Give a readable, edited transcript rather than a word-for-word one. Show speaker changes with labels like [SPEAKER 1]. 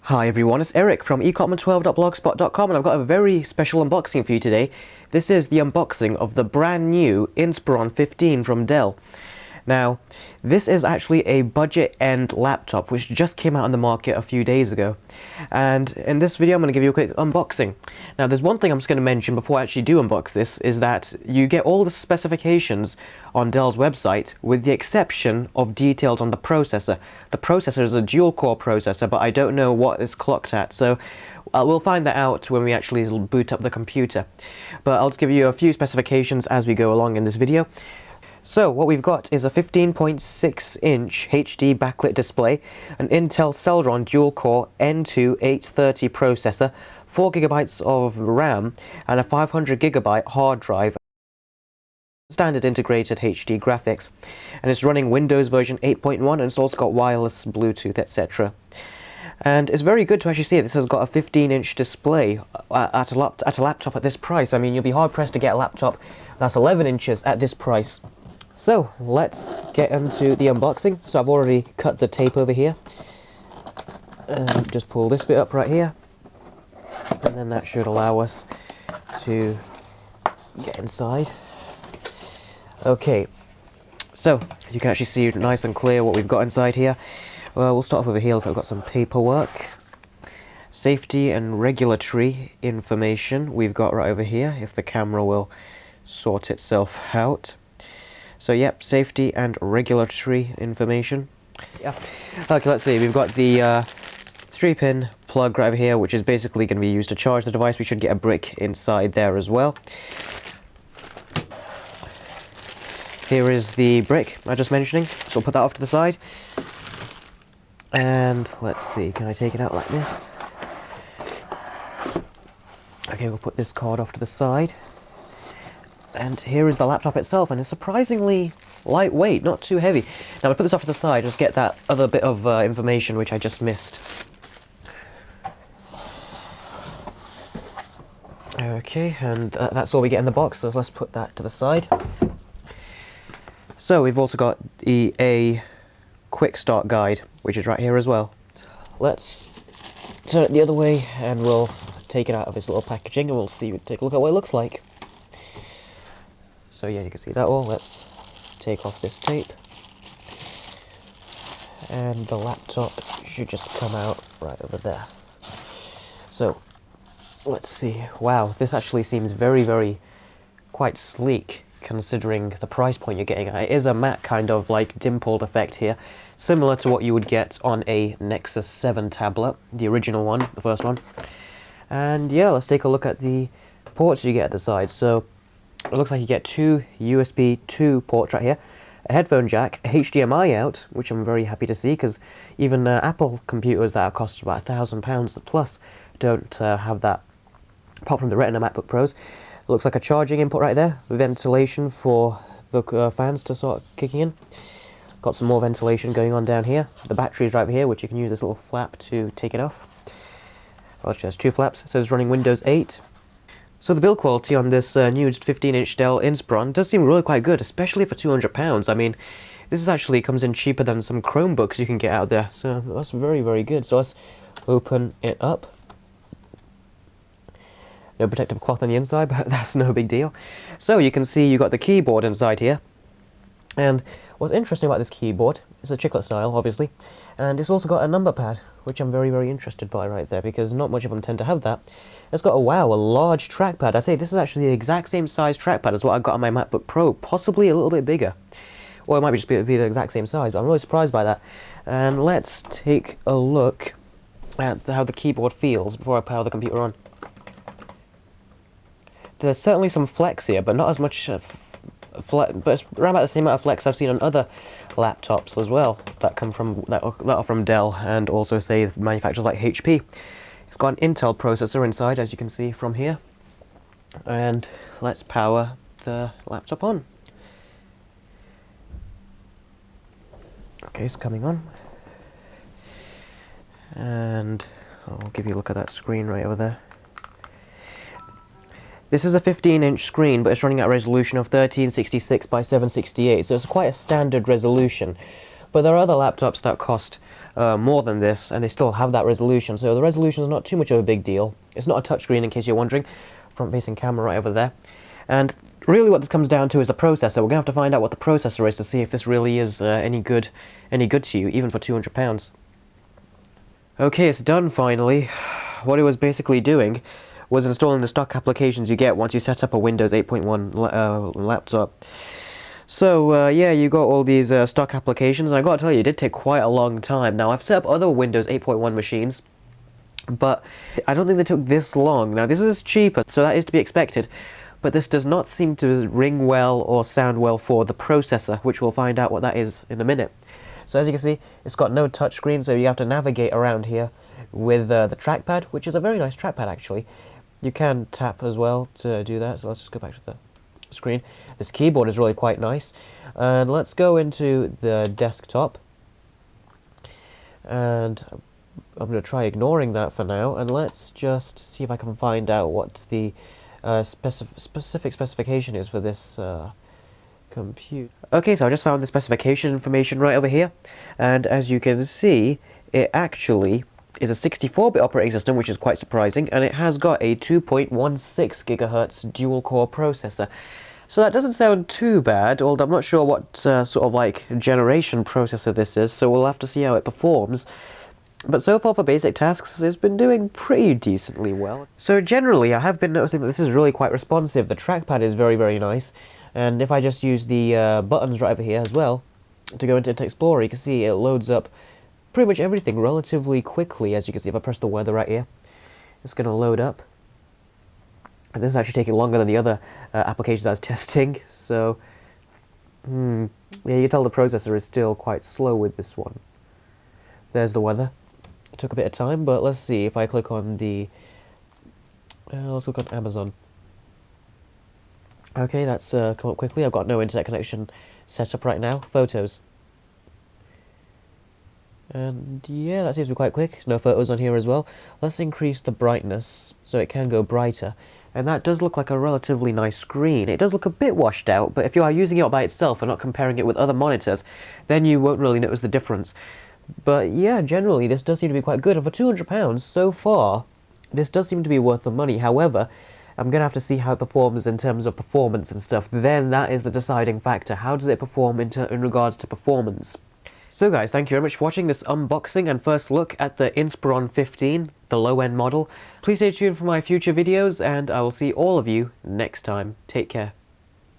[SPEAKER 1] Hi everyone, it's Eric from ecom12.blogspot.com, and I've got a very special unboxing for you today. This is the unboxing of the brand new Inspiron 15 from Dell. Now, this is actually a budget-end laptop which just came out on the market a few days ago. And in this video I'm going to give you a quick unboxing. Now there's one thing I'm just going to mention before I actually do unbox this, is that you get all the specifications on Dell's website with the exception of details on the processor. The processor is a dual-core processor, but I don't know what it's clocked at, so we'll find that out when we actually boot up the computer. But I'll just give you a few specifications as we go along in this video. So what we've got is a 15.6-inch HD backlit display, an Intel Celeron dual-core N2 830 processor, 4GB of RAM, and a 500GB hard drive. Standard integrated HD graphics, and it's running Windows version 8.1, and it's also got wireless, Bluetooth, etc. And it's very good to actually see it. This has got a 15-inch display at a laptop at this price. I mean, you'll be hard-pressed to get a laptop that's 11 inches at this price. So let's get into the unboxing. So I've already cut the tape over here. Just pull this bit up right here, and then that should allow us to get inside. Okay, so you can actually see nice and clear what we've got inside here. Well, we'll start off over here. So I've got some paperwork, safety and regulatory information we've got right over here, if the camera will sort itself out. So yep, safety and regulatory information. Yeah. Okay, let's see. We've got the 3-pin plug right over here, which is basically going to be used to charge the device. We should get a brick inside there as well. Here is the brick I was just mentioning, so we'll put that off to the side. And let's see, can I take it out like this? Okay, we'll put this card off to the side. And here is the laptop itself, and it's surprisingly lightweight, not too heavy. Now, I'll put this off to the side, just get that other bit of information which I just missed. Okay, and that's all we get in the box, so let's put that to the side. So we've also got a quick start guide, which is right here as well. Let's turn it the other way, and we'll take it out of its little packaging, and we'll take a look at what it looks like. So yeah, you can see that all. Let's take off this tape, and the laptop should just come out right over there. So let's see. Wow, this actually seems very quite sleek considering the price point you're getting at. It is a matte kind of like dimpled effect here, similar to what you would get on a Nexus 7 tablet, the original one, the first one. And yeah, let's take a look at the ports you get at the side. So it looks like you get two USB 2 ports right here, a headphone jack, a HDMI out, which I'm very happy to see, because even Apple computers that cost about £1,000 plus don't have that, apart from the Retina MacBook Pros. It looks like a charging input right there, ventilation for the fans to start kicking in. Got some more ventilation going on down here. The battery's right over here, which you can use this little flap to take it off. Well, it has two flaps. It says running Windows 8. So the build quality on this new 15-inch Dell Inspiron does seem really quite good, especially for £200. I mean, this is actually comes in cheaper than some Chromebooks you can get out there, so that's very good. So let's open it up. No protective cloth on the inside, but that's no big deal. So you can see you got the keyboard inside here, and what's interesting about this keyboard is a chiclet style, obviously, and it's also got a number pad, which I'm very interested by right there, because not much of them tend to have that. It's got a large trackpad. I'd say this is actually the exact same size trackpad as what I've got on my MacBook Pro, possibly a little bit bigger. Or it might just be the exact same size, but I'm really surprised by that. And let's take a look at how the keyboard feels before I power the computer on. There's certainly some flex here, but not as much but it's around about the same amount of flex I've seen on other laptops as well that come from that are from Dell, and also say manufacturers like HP. It's got an Intel processor inside, as you can see from here. And let's power the laptop on. Okay, it's coming on. And I'll give you a look at that screen right over there. This is a 15-inch screen, but it's running at a resolution of 1366 by 768, so it's quite a standard resolution. But there are other laptops that cost more than this, and they still have that resolution. So the resolution is not too much of a big deal. It's not a touchscreen, in case you're wondering. Front-facing camera right over there. And really what this comes down to is the processor. We're going to have to find out what the processor is to see if this really is any good to you, even for £200. Okay, it's done finally. What it was basically doing was installing the stock applications you get once you set up a Windows 8.1 laptop. So, yeah, you got all these stock applications, and I gotta tell you, it did take quite a long time. Now, I've set up other Windows 8.1 machines, but I don't think they took this long. Now, this is cheaper, so that is to be expected, but this does not seem to ring well or sound well for the processor, which we'll find out what that is in a minute. So as you can see, it's got no touchscreen, so you have to navigate around here with the trackpad, which is a very nice trackpad actually. You can tap as well to do that, so let's just go back to the screen. This keyboard is really quite nice. And let's go into the desktop. And I'm going to try ignoring that for now, and let's just see if I can find out what the specific specification is for this compute. Okay, so I just found the specification information right over here, and as you can see, it actually is a 64-bit operating system, which is quite surprising, and it has got a 2.16 GHz dual-core processor. So that doesn't sound too bad, although I'm not sure what sort of like generation processor this is, so we'll have to see how it performs. But so far for basic tasks, it's been doing pretty decently well. So generally, I have been noticing that this is really quite responsive. The trackpad is very, very nice. And if I just use the buttons right over here as well, to go into Internet Explorer, you can see it loads up pretty much everything relatively quickly. As you can see, if I press the weather right here, it's going to load up. And this is actually taking longer than the other applications I was testing. So, yeah, you can tell the processor is still quite slow with this one. There's the weather. It took a bit of time, but let's see if I click on the... let's click on Amazon. Okay, that's come up quickly. I've got no internet connection set up right now. Photos. And yeah, that seems to be quite quick. No photos on here as well. Let's increase the brightness so it can go brighter. And that does look like a relatively nice screen. It does look a bit washed out, but if you are using it by itself and not comparing it with other monitors, then you won't really notice the difference. But yeah, generally this does seem to be quite good. And for £200 so far, this does seem to be worth the money. However, I'm going to have to see how it performs in terms of performance and stuff. Then that is the deciding factor. How does it perform in regards to performance? So guys, thank you very much for watching this unboxing and first look at the Inspiron 15, the low-end model. Please stay tuned for my future videos, and I will see all of you next time. Take care.